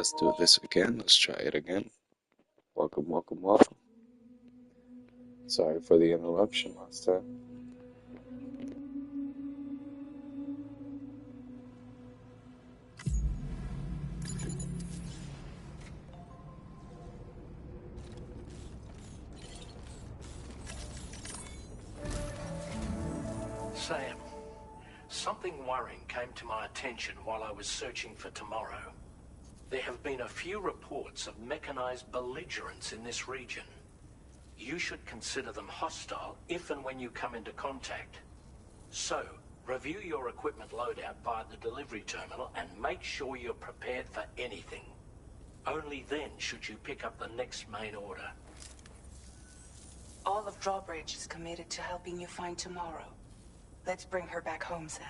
let's do this again. Let's try it again. Welcome, welcome, welcome. Sorry for the interruption last time. Sam, something worrying came to my attention while I was searching for tomorrow. There have been a few reports of mechanized belligerents in this region. You should consider them hostile if and when you come into contact. So, review your equipment loadout via the delivery terminal and make sure you're prepared for anything. Only then should you pick up the next main order. All of Drawbridge is committed to helping you find tomorrow. Let's bring her back home, Sam.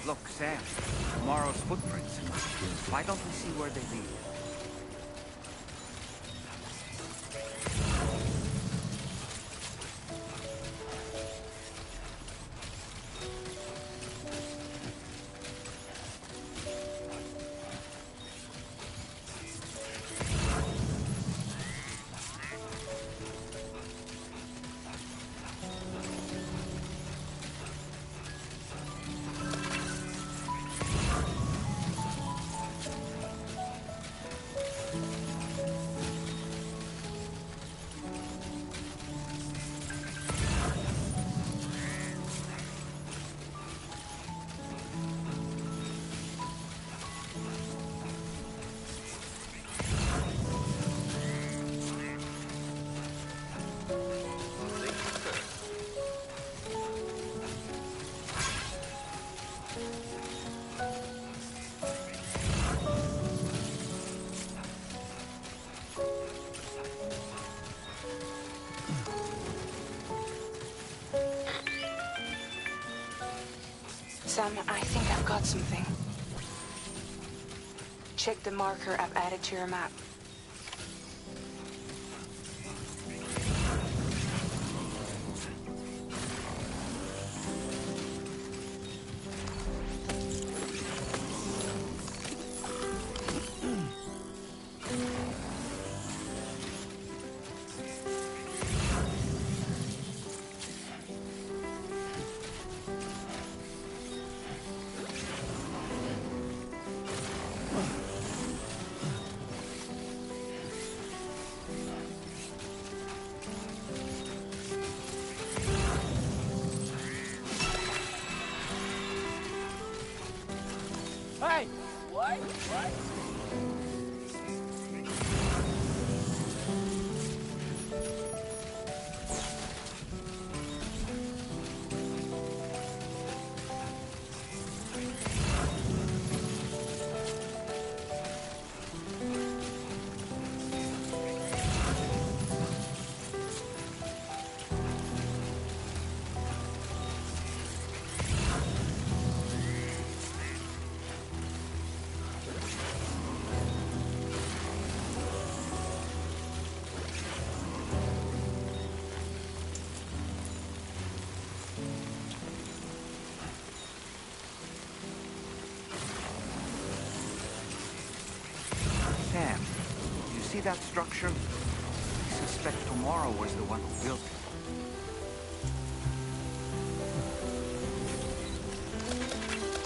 Look, Sam, tomorrow's footprints. Why don't we see where they lead? Sam, I think I've got something. Check the marker I've added to your map. Hey! What? What? that structure? I suspect Tomorrow was the one who built it.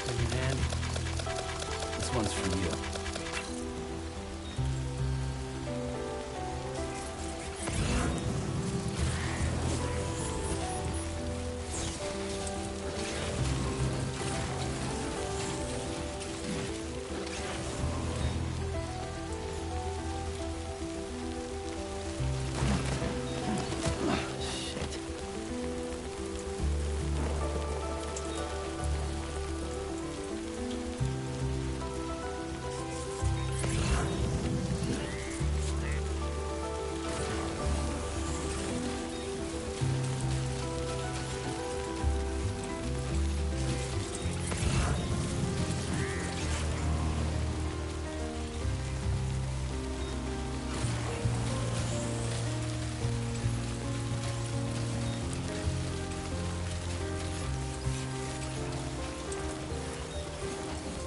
Hey, man. This one's for you.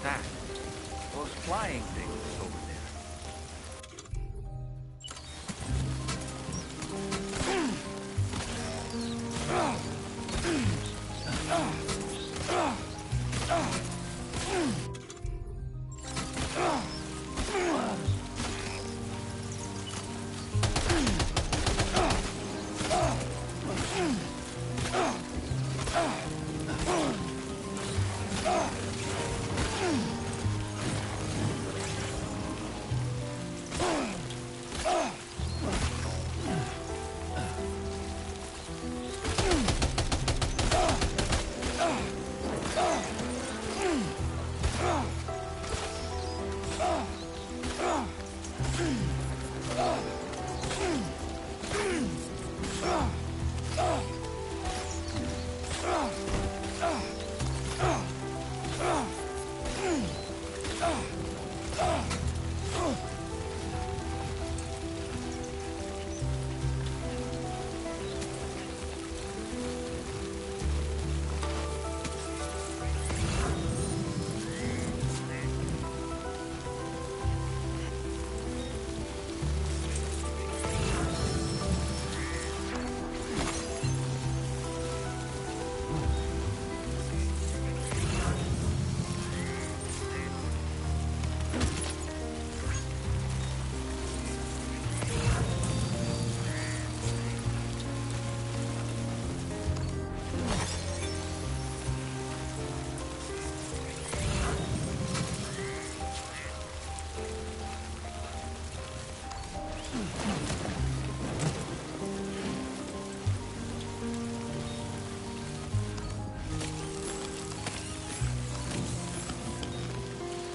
That. Those flying things over there.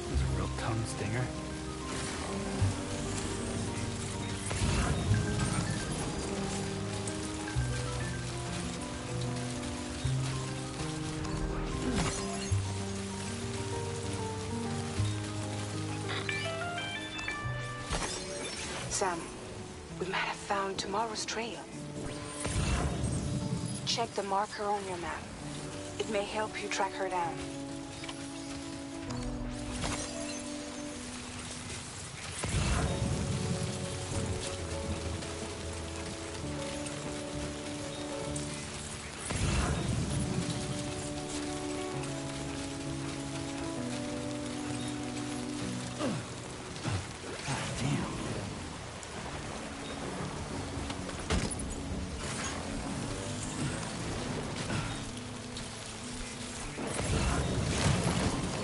This is a real tongue stinger. Sam, we might have found Tomorrow's trail. Check the marker on your map. It may help you track her down.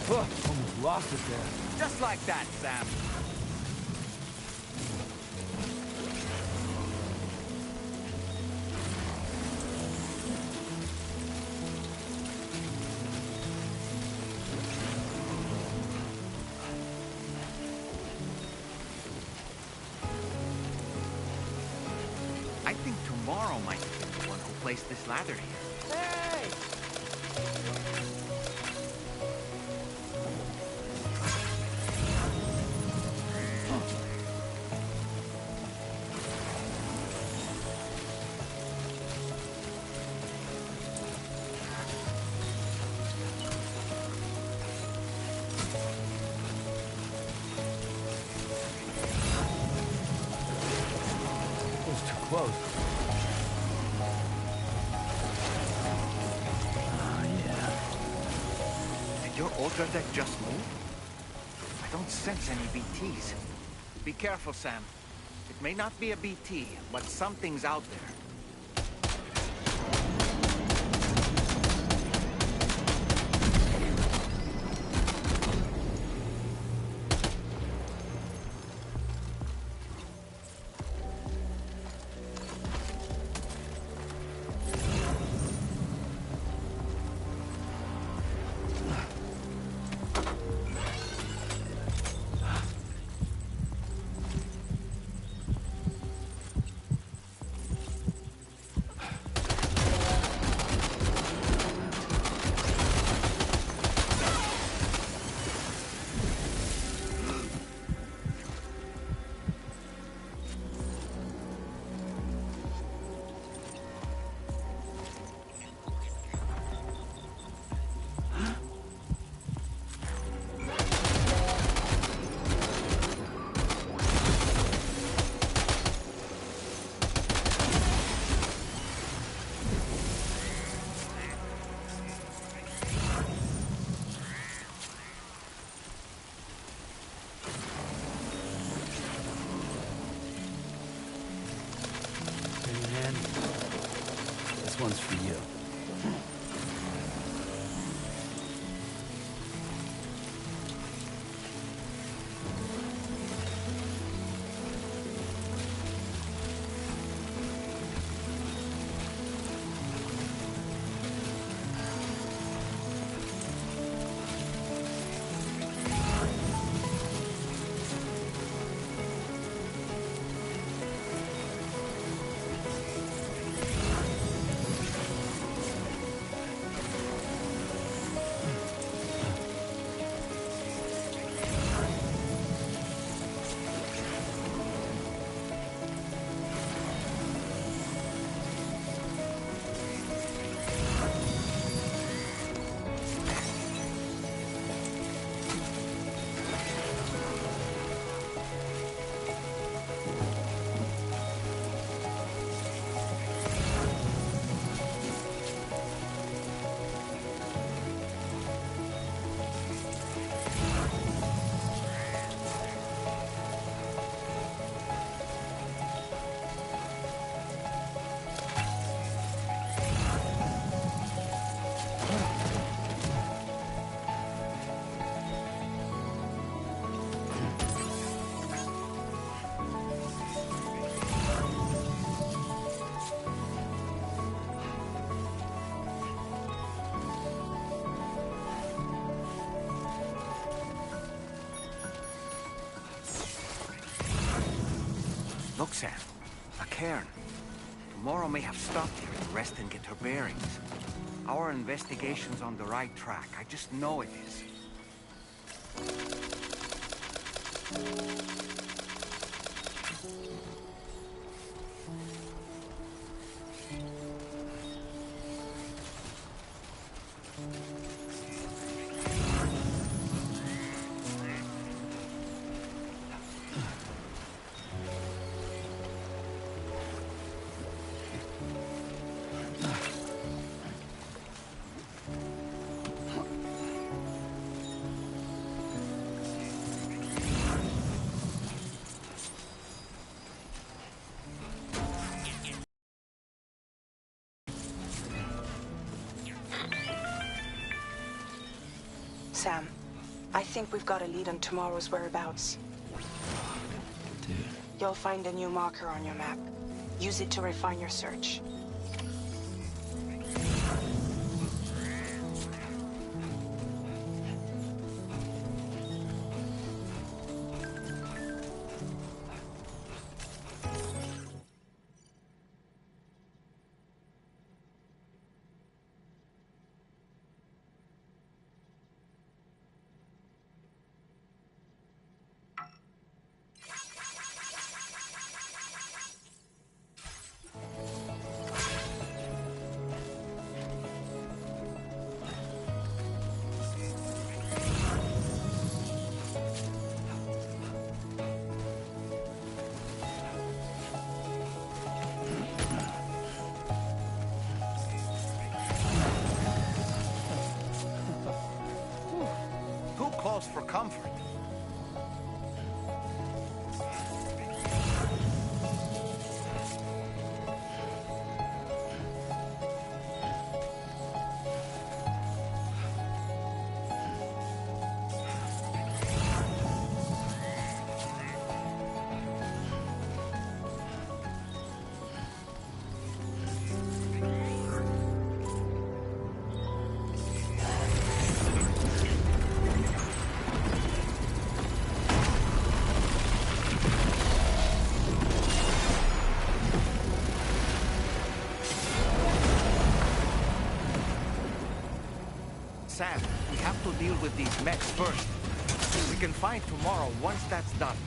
Almost lost it there. Just like that, Sam. I think Tomorrow might be the one who placed this ladder here. Hey! close. Oh, yeah. Did your Ultra deck just move? I don't sense any BTs. Be careful, Sam. It may not be a BT, but something's out there. And this one's for you. Look, Sam. A cairn. Tomorrow may have stopped here to rest and get her bearings. Our investigation's on the right track. I just know it is. Sam, I think we've got a lead on tomorrow's whereabouts. Dude. You'll find a new marker on your map. Use it to refine your search. cause for comfort. Sam, we have to deal with these mechs first. We can find tomorrow once that's done.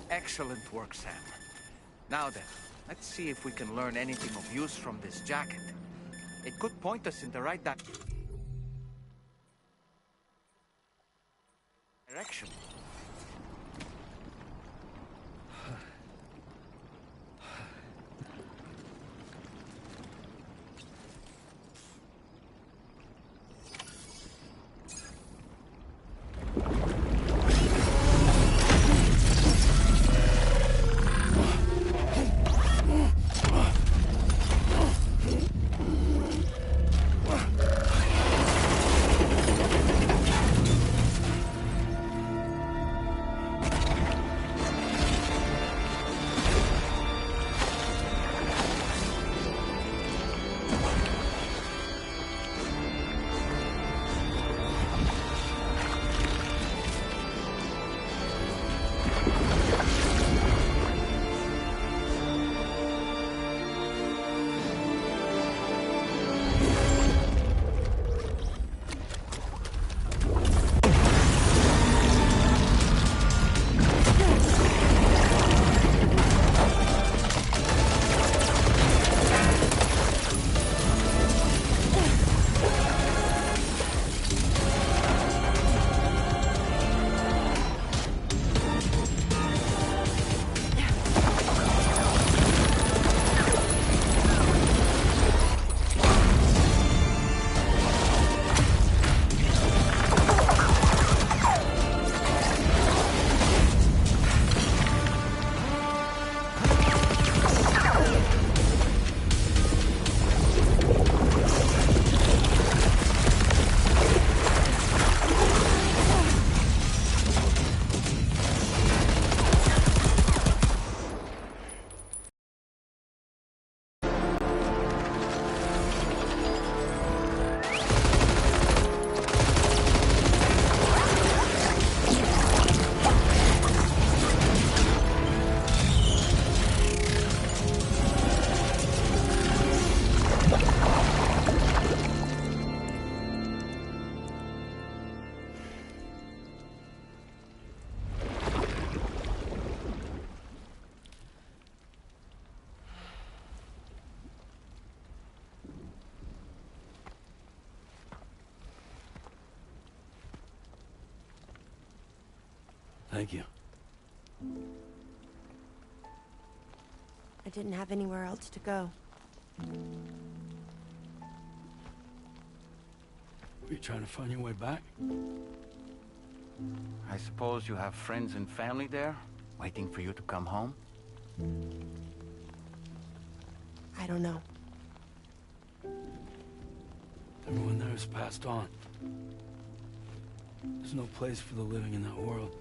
Excellent work, Sam. Now then, let's see if we can learn anything of use from this jacket. It could point us in the right direction. Thank you. I didn't have anywhere else to go. Were you trying to find your way back? I suppose you have friends and family there, waiting for you to come home? I don't know. Everyone there has passed on. There's no place for the living in that world.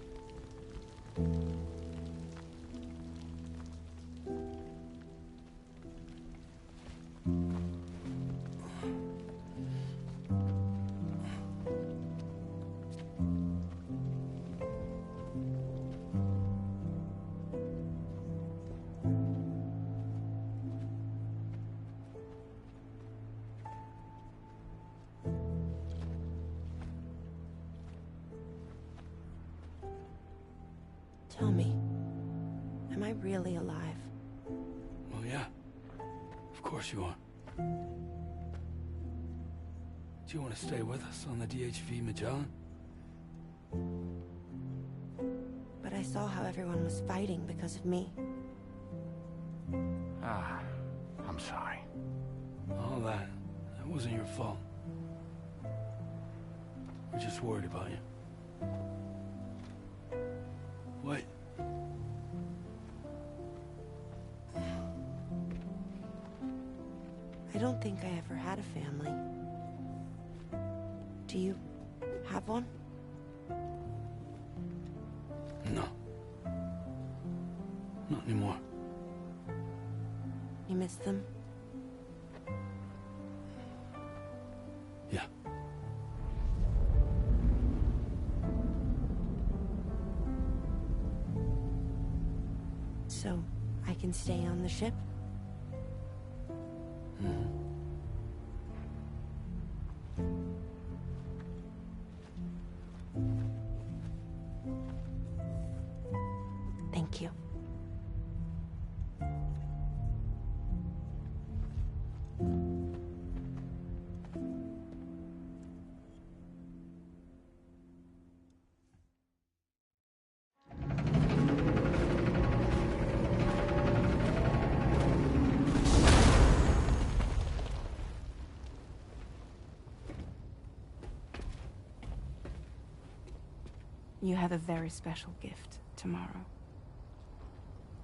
Tell me, am I really alive? Well, yeah. Of course you are. Do you want to stay with us on the DHV Magellan? But I saw how everyone was fighting because of me. Ah, I'm sorry. All that wasn't your fault. We're just worried about you. Wait. I don't think I ever had a family. Do you have one? No. Not anymore. You miss them? Yeah. So, I can stay on the ship? Thank you. You have a very special gift tomorrow.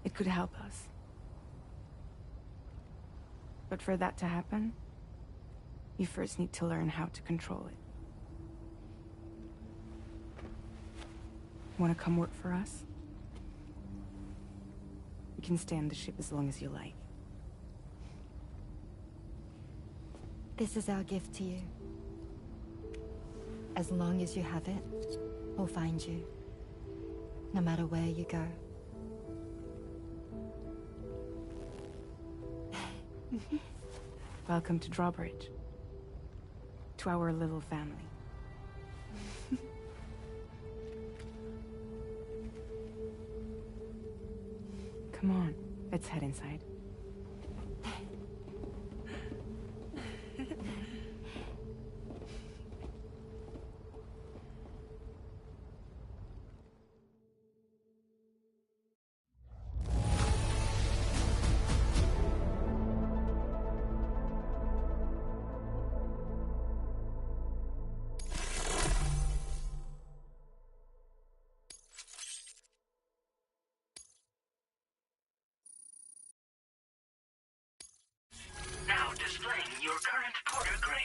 It could help us. But for that to happen, you first need to learn how to control it. Want to come work for us? You can stay on the ship as long as you like. This is our gift to you. As long as you have it, we'll find you. No matter where you go. Welcome to Drawbridge. To our little family. Come on, let's head inside. Now displaying your current porter grade.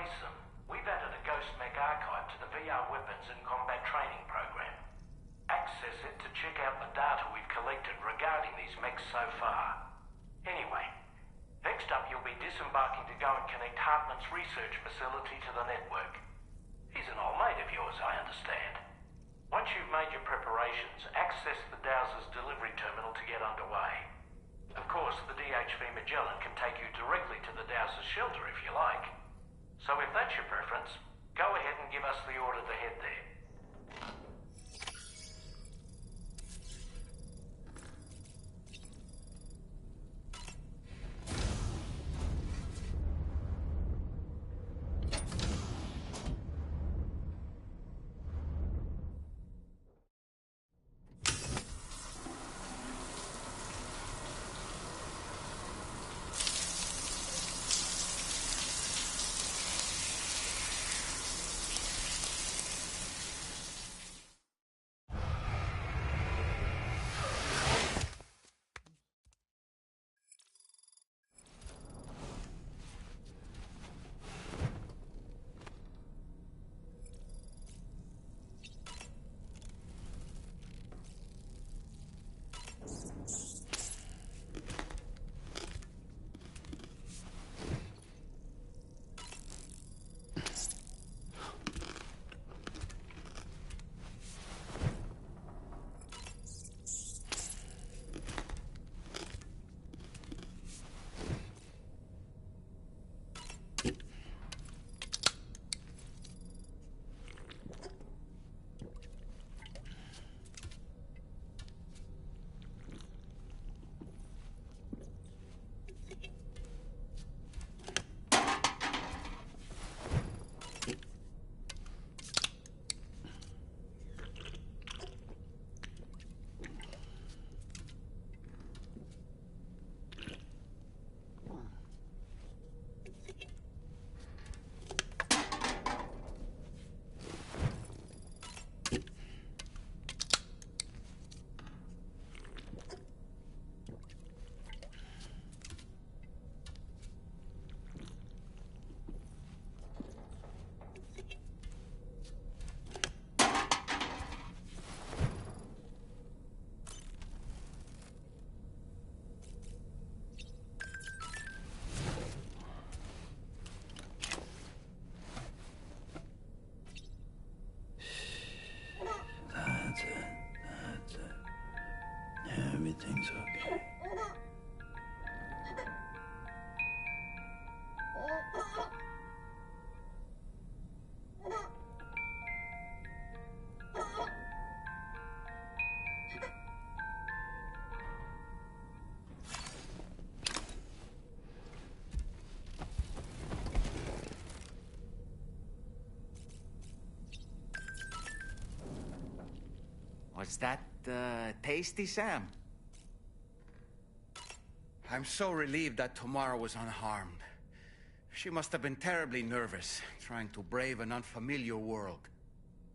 Mason, we've added a Ghost Mech archive to the VR Weapons and Combat Training program. Access it to check out the data we've collected regarding these mechs so far. Anyway, next up you'll be disembarking to go and connect Hartman's research facility to the network. He's an old mate of yours, I understand. Once you've made your preparations, access the Dowser's delivery terminal to get underway. Of course, the DHV Magellan can take you directly to the Dowser's shelter if you like. So if that's your preference, go ahead and give us the order to head there. That's it. Everything's okay. Was that, tasty, Sam? I'm so relieved that Tamara was unharmed. She must have been terribly nervous, trying to brave an unfamiliar world.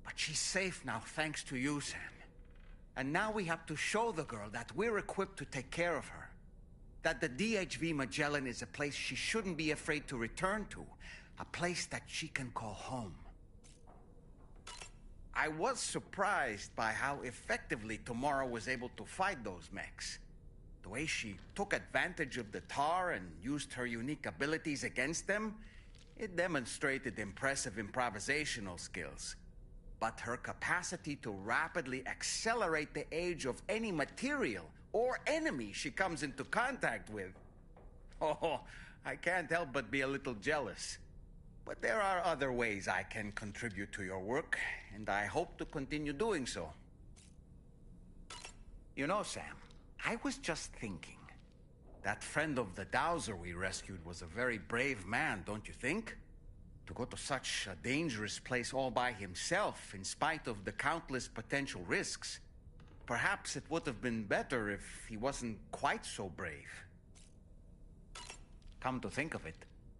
But she's safe now, thanks to you, Sam. And now we have to show the girl that we're equipped to take care of her. That the DHV Magellan is a place she shouldn't be afraid to return to. A place that she can call home. I was surprised by how effectively Tamara was able to fight those mechs. The way she took advantage of the tar and used her unique abilities against them, it demonstrated impressive improvisational skills. But her capacity to rapidly accelerate the age of any material or enemy she comes into contact with. Oh, I can't help but be a little jealous. But there are other ways I can contribute to your work, and I hope to continue doing so. You know, Sam, I was just thinking. That friend of the Dowser we rescued was a very brave man, don't you think? To go to such a dangerous place all by himself, in spite of the countless potential risks. Perhaps it would have been better if he wasn't quite so brave. Come to think of it,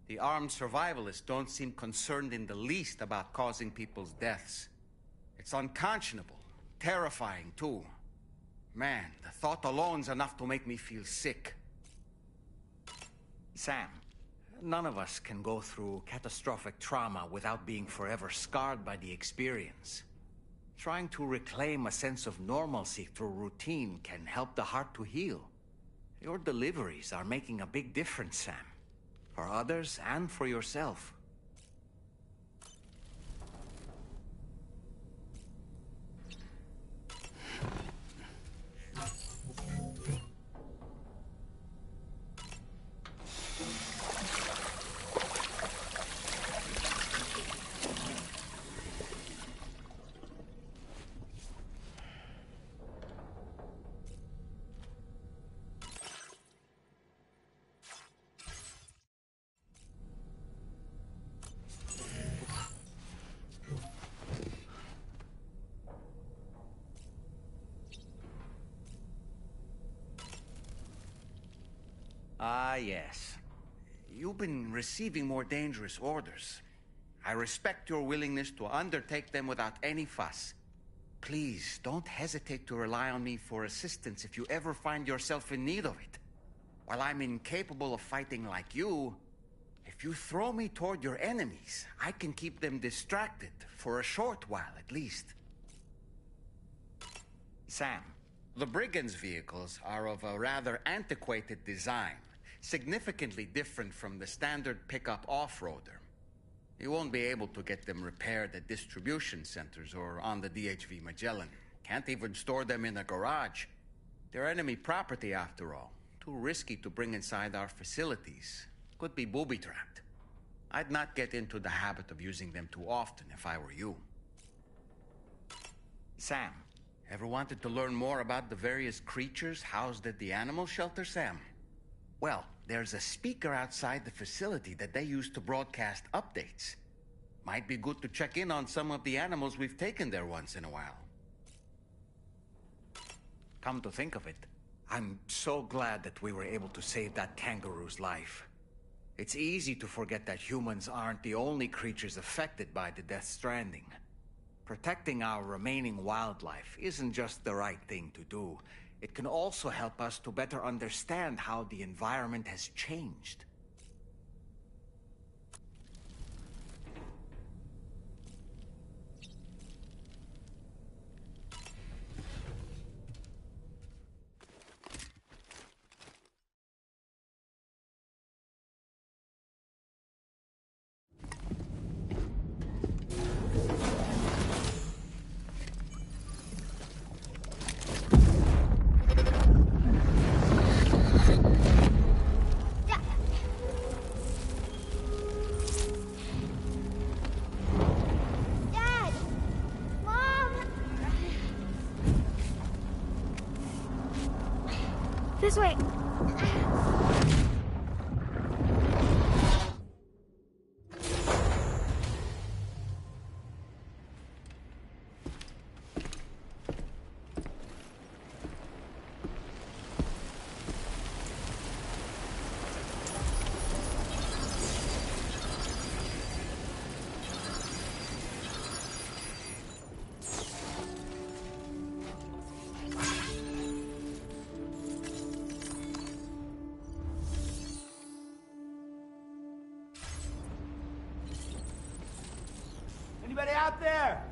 the armed survivalists don't seem concerned in the least about causing people's deaths. It's unconscionable, terrifying too. Man, the thought alone's enough to make me feel sick. Sam, None of us can go through catastrophic trauma without being forever scarred by the experience. Trying to reclaim a sense of normalcy through routine can help the heart to heal. Your deliveries are making a big difference, Sam. For others and for yourself. Ah, yes. You've been receiving more dangerous orders. I respect your willingness to undertake them without any fuss. Please, don't hesitate to rely on me for assistance if you ever find yourself in need of it. While I'm incapable of fighting like you, if you throw me toward your enemies, I can keep them distracted, for a short while at least. Sam, the brigands' vehicles are of a rather antiquated design, significantly different from the standard pickup off-roader. You won't be able to get them repaired at distribution centers or on the DHV Magellan. Can't even store them in a garage. They're enemy property after all. Too risky to bring inside our facilities. Could be booby-trapped. I'd not get into the habit of using them too often if I were you. Sam, ever wanted to learn more about the various creatures housed at the animal shelter, Sam? Well, there's a speaker outside the facility that they use to broadcast updates. Might be good to check in on some of the animals we've taken there once in a while. Come to think of it, I'm so glad that we were able to save that kangaroo's life. It's easy to forget that humans aren't the only creatures affected by the Death Stranding. Protecting our remaining wildlife isn't just the right thing to do. It can also help us to better understand how the environment has changed. Dad! Mom! This way. Anybody out there?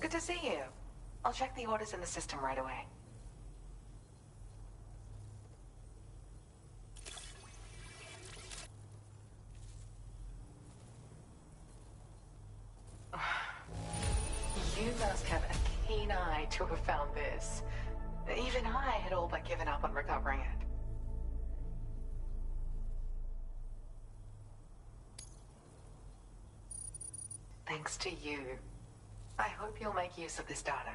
Good to see you. I'll check the orders in the system right away. You must have a keen eye to have found this. Even I had all but given up on recovering it. Thanks to you. I hope you'll make use of this data.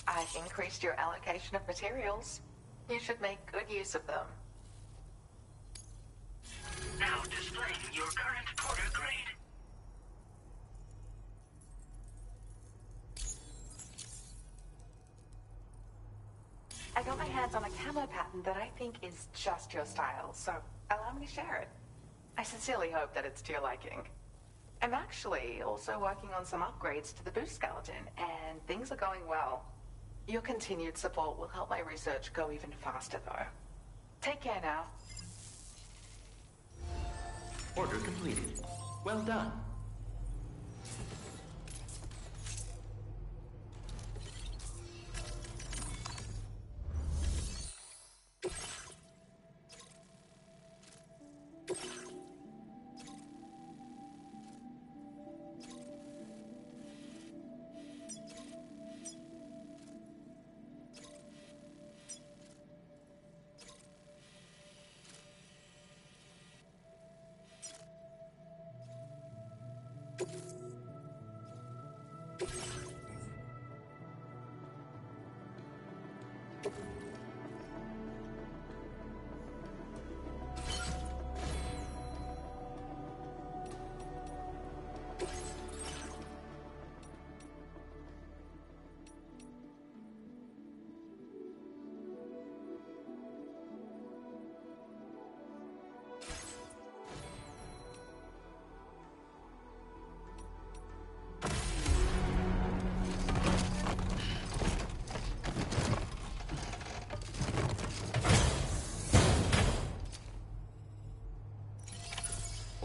I've increased your allocation of materials. You should make good use of them. Now displaying your current quarter grade. I got my hands on a camo pattern that I think is just your style, so allow me to share it. I sincerely hope that it's to your liking. I'm actually also working on some upgrades to the boost skeleton, and things are going well. Your continued support will help my research go even faster, though. Take care now. Order completed. Well done.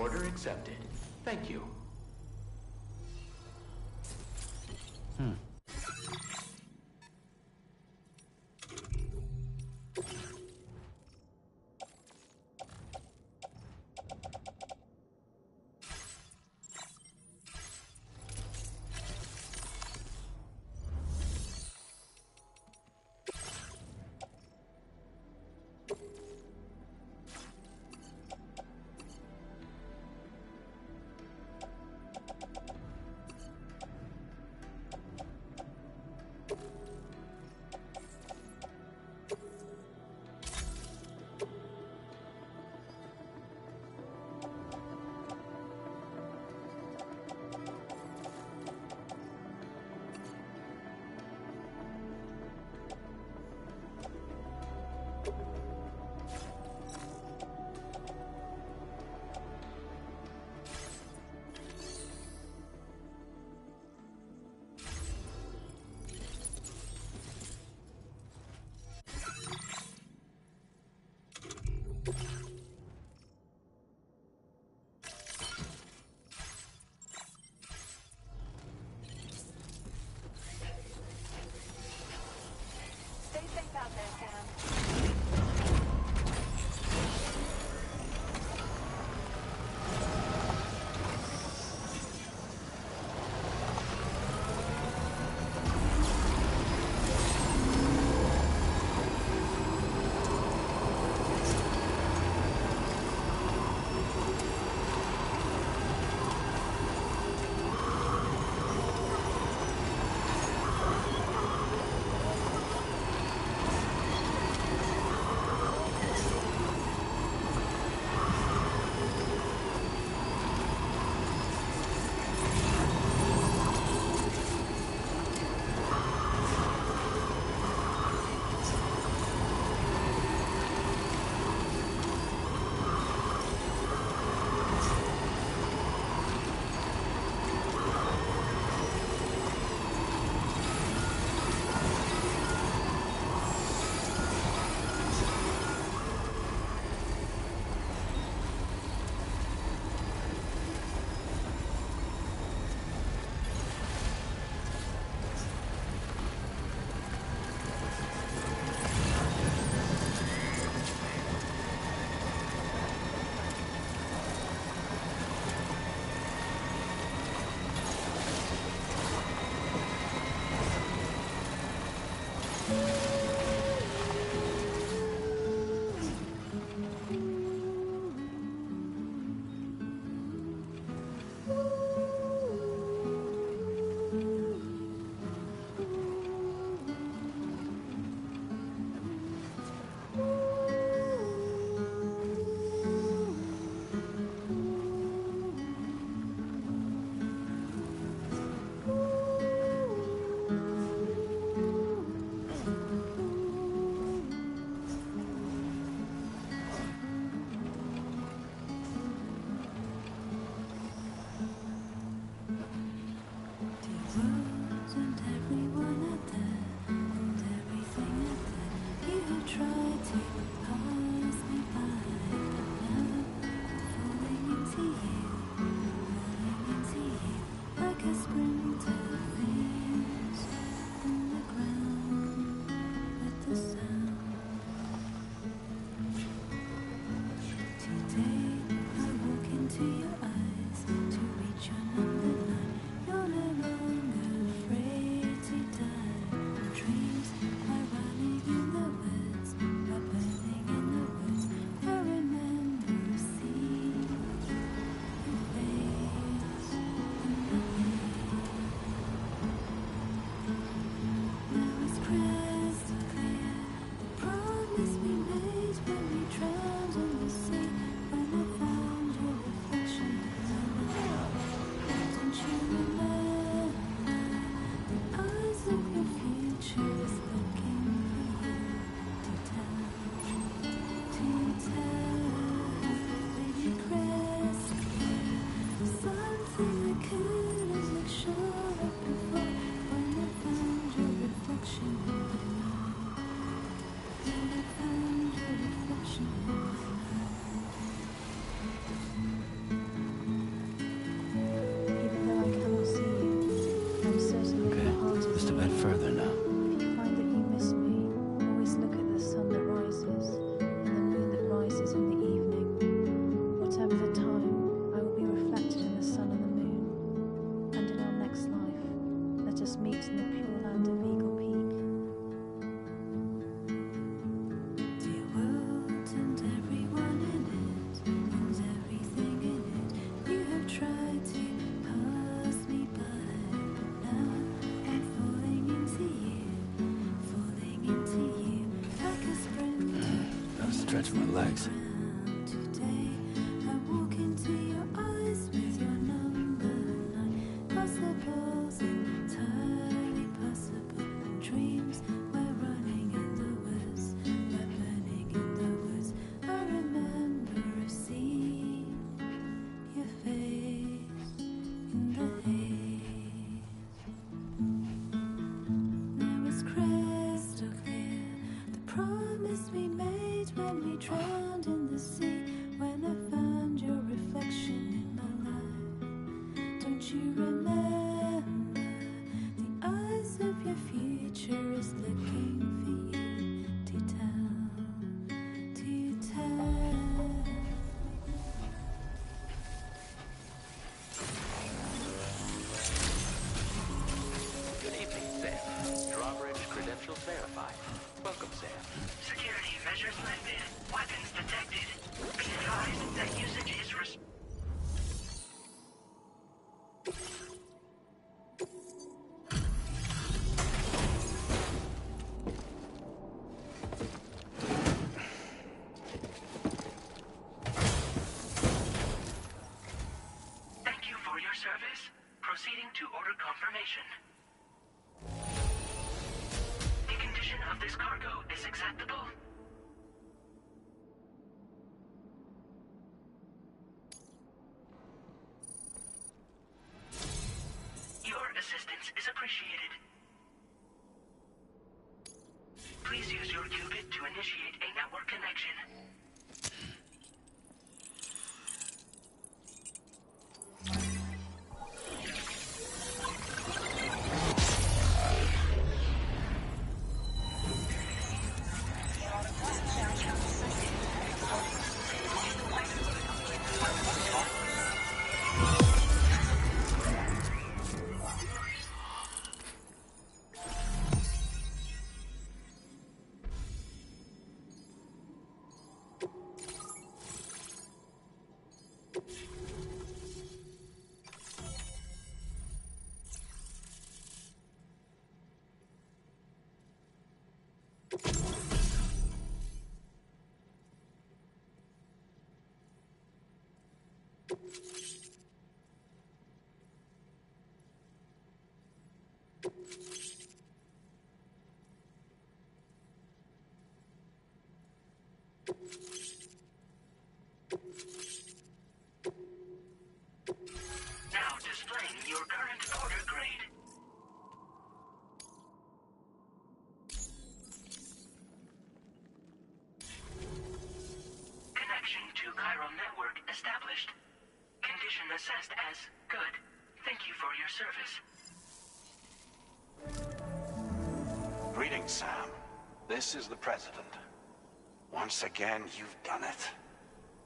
Order accepted. Thank you. relax. Good evening, Sam. Drawbridge credentials verified. Welcome, Sam. Security measures lifted. Weapons detected. Be advised that usage is Thank you for your service. Proceeding to order confirmation. The condition of this cargo is acceptable. Your assistance is appreciated. Please use your qubit to initiate a network connection. Now displaying your current order grade. Connection to chiral network established. Condition assessed as good. Thank you for your service. Greetings, Sam. This is the President. Once again, you've done it.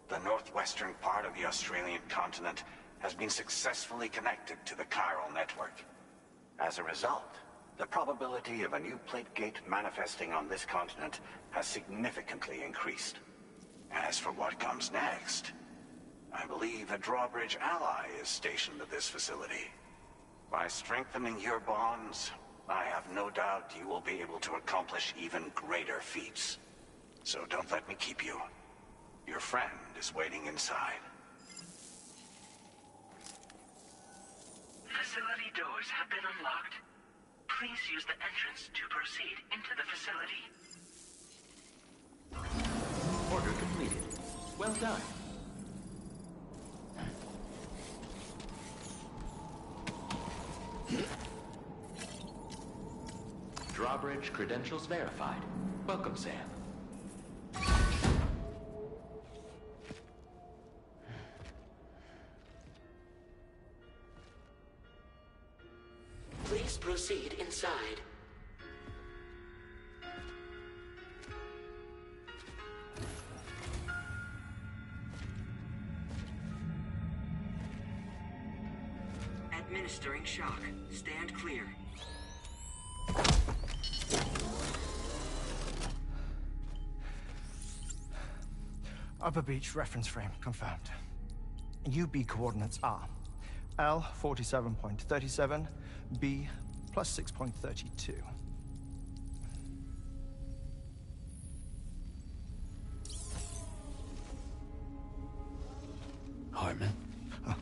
The northwestern part of the Australian continent has been successfully connected to the chiral network. As a result, the probability of a new plate gate manifesting on this continent has significantly increased. As for what comes next, I believe a drawbridge ally is stationed at this facility. By strengthening your bonds, I have no doubt you will be able to accomplish even greater feats. So don't let me keep you. Your friend is waiting inside. Facility doors have been unlocked. Please use the entrance to proceed into the facility. Order completed. Well done. Drawbridge credentials verified. Welcome, Sam. Please proceed inside. Administering shock. Stand clear. Upper Beach reference frame confirmed. UB coordinates are L 47.37, B plus 6.32. apartment. Oh.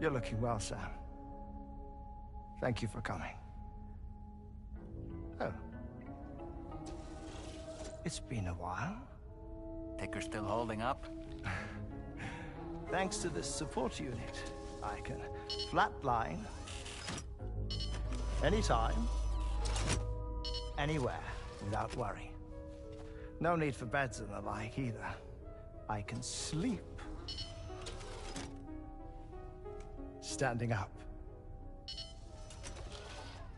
You're looking well, Sam. Thank you for coming. Oh. It's been a while. Ticker still holding up? Thanks to this support unit, I can flatline anytime, anywhere, without worry. No need for beds and the like either. I can sleep standing up.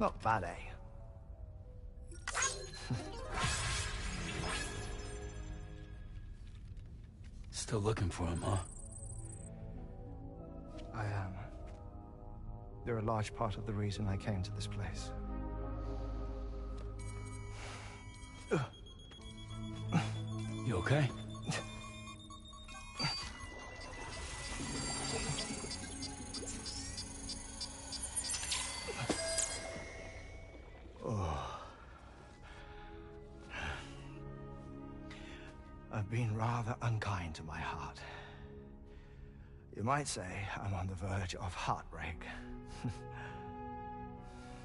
Not bad, eh? Still looking for him, huh? I am. They're a large part of the reason I came to this place. You okay? I've been rather unkind to my heart. You might say I'm on the verge of heartbreak.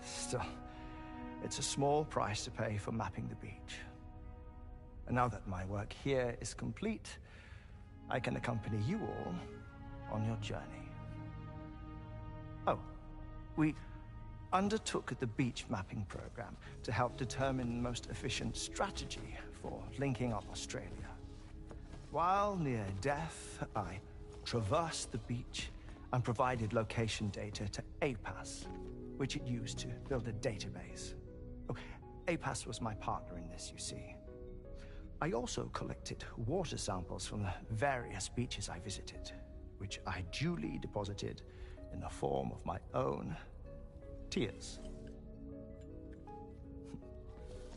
Still, it's a small price to pay for mapping the beach. And now that my work here is complete, I can accompany you all on your journey. Oh, we undertook the beach mapping program to help determine the most efficient strategy for linking up Australia. While near death, I traversed the beach and provided location data to APAS, which it used to build a database. Oh, APAS was my partner in this, you see. I also collected water samples from the various beaches I visited, which I duly deposited in the form of my own tears.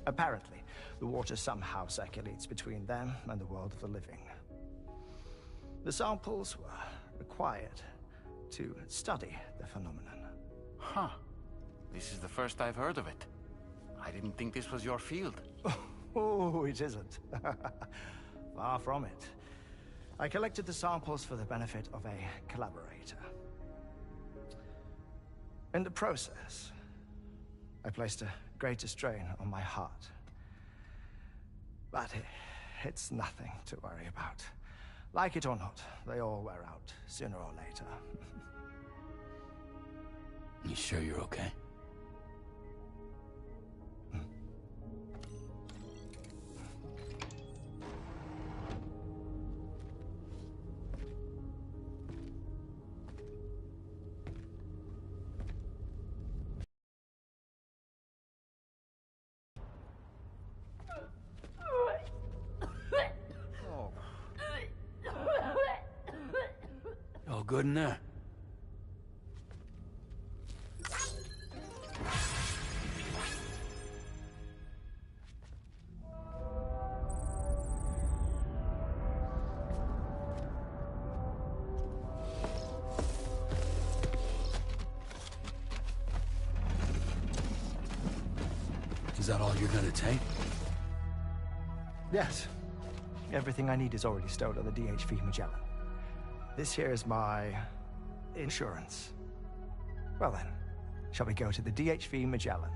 Apparently, the water somehow circulates between them and the world of the living. The samples were required to study the phenomenon. Huh. This is the first I've heard of it. I didn't think this was your field. Oh, it isn't. Far from it. I collected the samples for the benefit of a collaborator. In the process, I placed a greater strain on my heart. But it's nothing to worry about. Like it or not, they all wear out, sooner or later. You sure you're okay? All good in there? Is that all you're gonna take? Yes. Everything I need is already stowed on the DHV Magellan. This here is my insurance. Well then, shall we go to the DHV Magellan?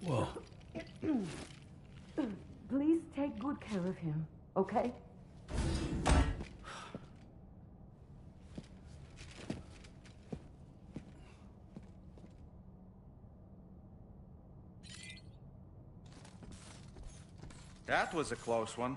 Whoa. Please take good care of him, okay? That was a close one.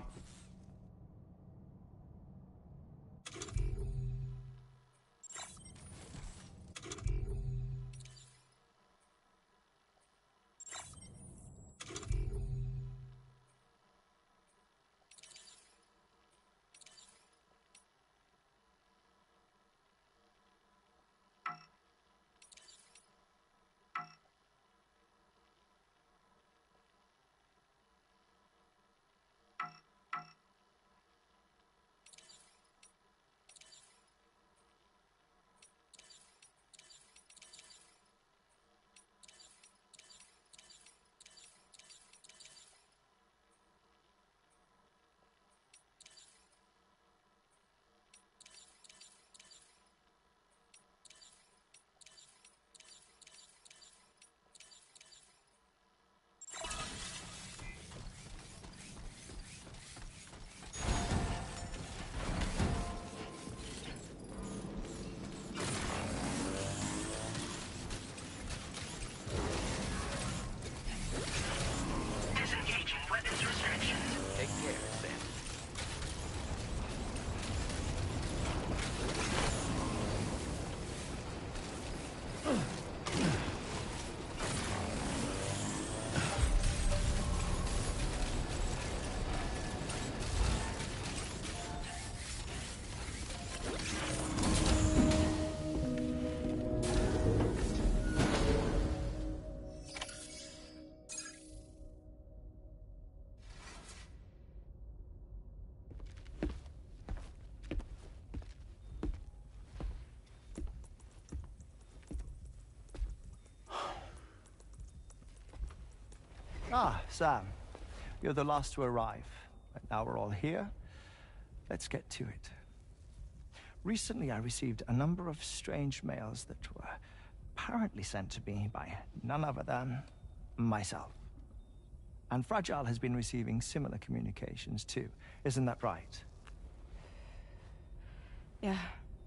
Disengaging weapons restrictions. Take care, Sam. Ah, Sam. You're the last to arrive. But now we're all here. Let's get to it. Recently, I received a number of strange mails that were apparently sent to me by none other than myself. And Fragile has been receiving similar communications too. Isn't that right? Yeah,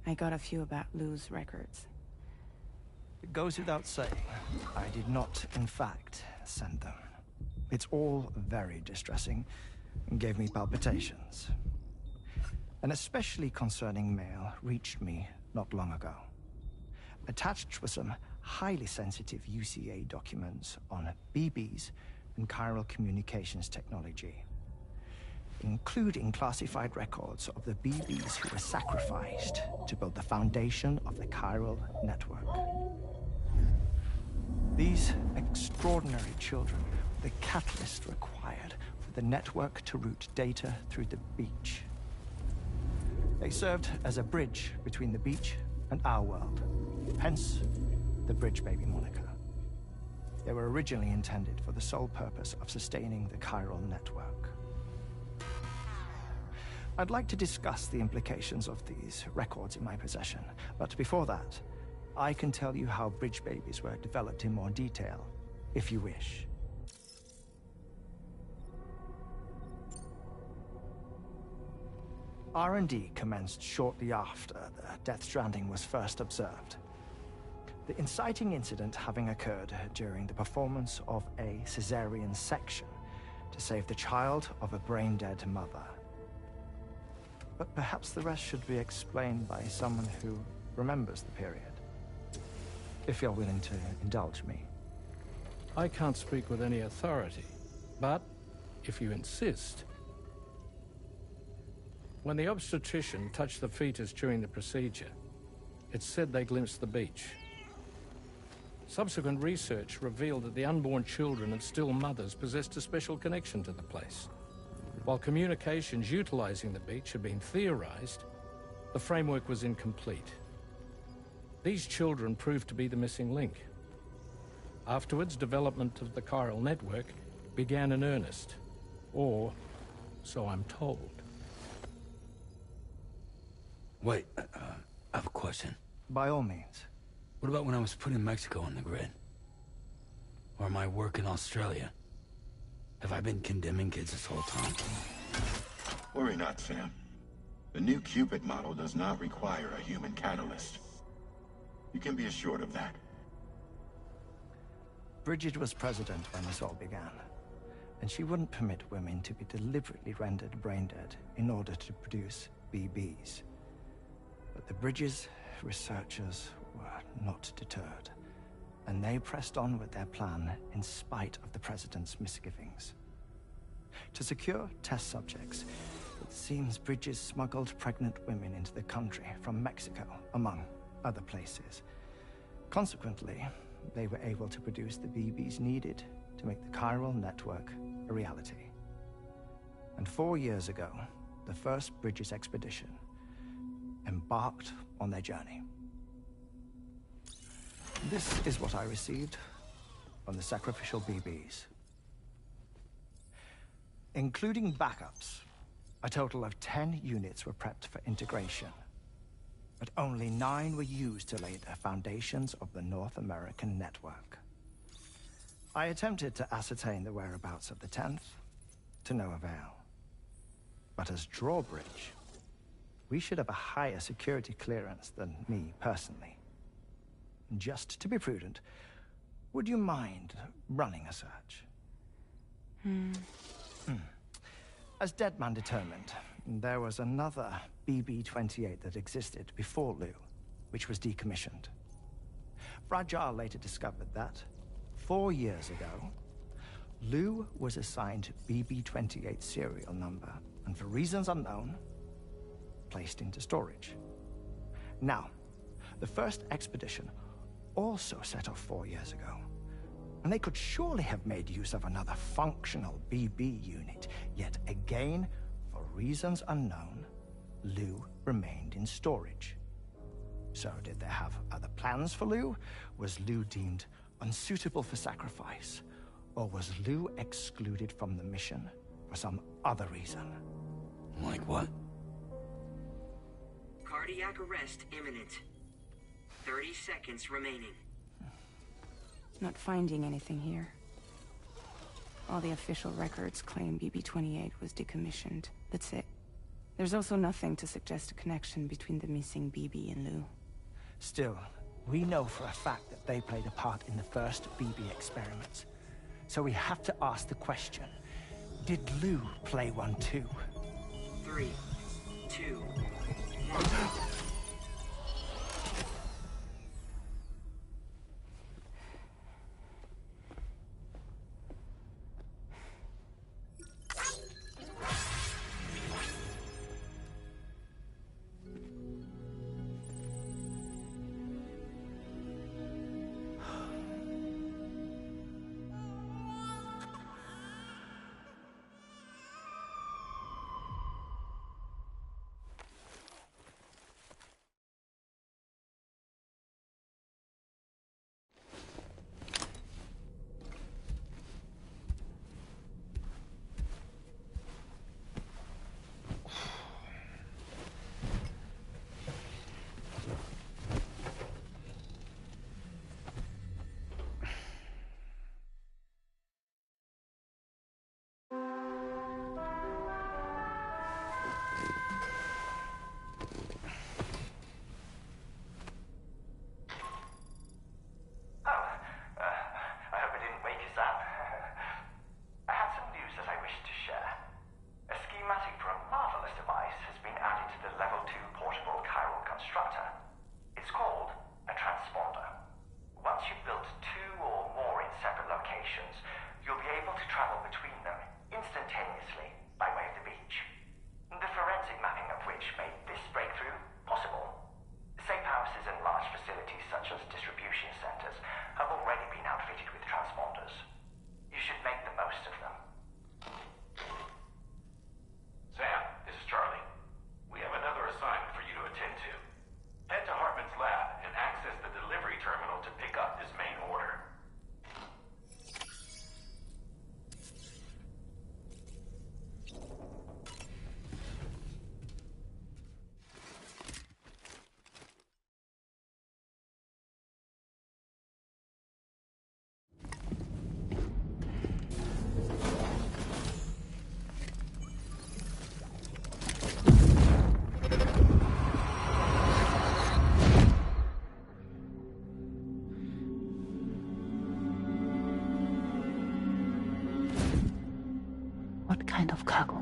I got a few about Lou's records. It goes without saying, I did not, in fact, send them. It's all very distressing and gave me palpitations. An especially concerning mail reached me not long ago. Attached were some highly sensitive UCA documents on BBs and chiral communications technology, including classified records of the BBs who were sacrificed to build the foundation of the chiral network. These extraordinary children were the catalyst required for the network to route data through the beach. They served as a bridge between the beach and our world, hence the Bridge Baby moniker. They were originally intended for the sole purpose of sustaining the chiral network. I'd like to discuss the implications of these records in my possession, but before that, I can tell you how Bridge Babies were developed in more detail, if you wish. R&D commenced shortly after the Death Stranding was first observed. The inciting incident having occurred during the performance of a cesarean section to save the child of a brain-dead mother. But perhaps the rest should be explained by someone who remembers the period. If you're willing to indulge me. I can't speak with any authority, but if you insist. When the obstetrician touched the fetus during the procedure, it's said they glimpsed the beach. Subsequent research revealed that the unborn children and still mothers possessed a special connection to the place. While communications utilizing the beach had been theorized, the framework was incomplete. These children proved to be the missing link. Afterwards, development of the chiral network began in earnest, or so I'm told. Wait, I have a question. By all means. What about when I was put in Mexico on the grid? Or my work in Australia? Have I been condemning kids this whole time? Worry not, Sam. The new Cupid model does not require a human catalyst. You can be assured of that. Bridget was president when this all began. and she wouldn't permit women to be deliberately rendered brain dead in order to produce BBs. But the Bridges researchers were not deterred, and they pressed on with their plan in spite of the President's misgivings. To secure test subjects, it seems Bridges smuggled pregnant women into the country from Mexico, among other places. Consequently, they were able to produce the BBs needed to make the chiral network a reality. And 4 years ago, the first Bridges expedition embarked on their journey. This is what I received from the sacrificial BBs. Including backups, a total of 10 units were prepped for integration, but only 9 were used to lay the foundations of the North American network. I attempted to ascertain the whereabouts of the 10th, to no avail. But as drawbridge, we should have a higher security clearance than me personally. Just to be prudent, would you mind running a search? As Deadman determined, there was another BB-28 that existed before Lou, which was decommissioned. Fragile later discovered that, 4 years ago, Lou was assigned BB-28 serial number, and for reasons unknown, placed into storage. Now, the first expedition also set off 4 years ago, and they could surely have made use of another functional BB unit, yet again, for reasons unknown, Lou remained in storage. So did they have other plans for Lou? Was Lou deemed unsuitable for sacrifice? Or was Lou excluded from the mission for some other reason? Like what? Cardiac arrest imminent. 30 seconds remaining. Not finding anything here. All the official records claim BB-28 was decommissioned. That's it. There's also nothing to suggest a connection between the missing BB and Lou. Still, we know for a fact that they played a part in the first BB experiments. So we have to ask the question, did Lou play one too? 3, 2, 1. What kind of cargo?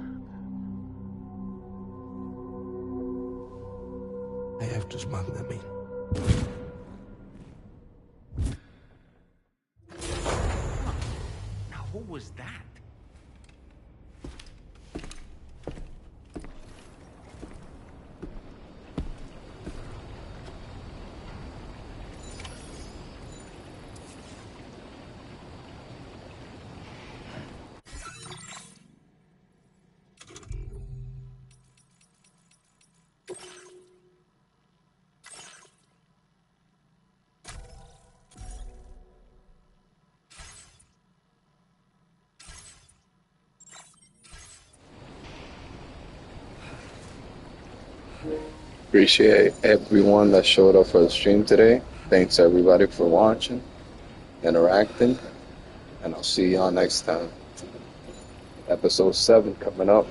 I have to smuggle them in. Now, who was that? Appreciate everyone that showed up for the stream today. Thanks everybody for watching, interacting, and I'll see y'all next time. Episode 7 coming up.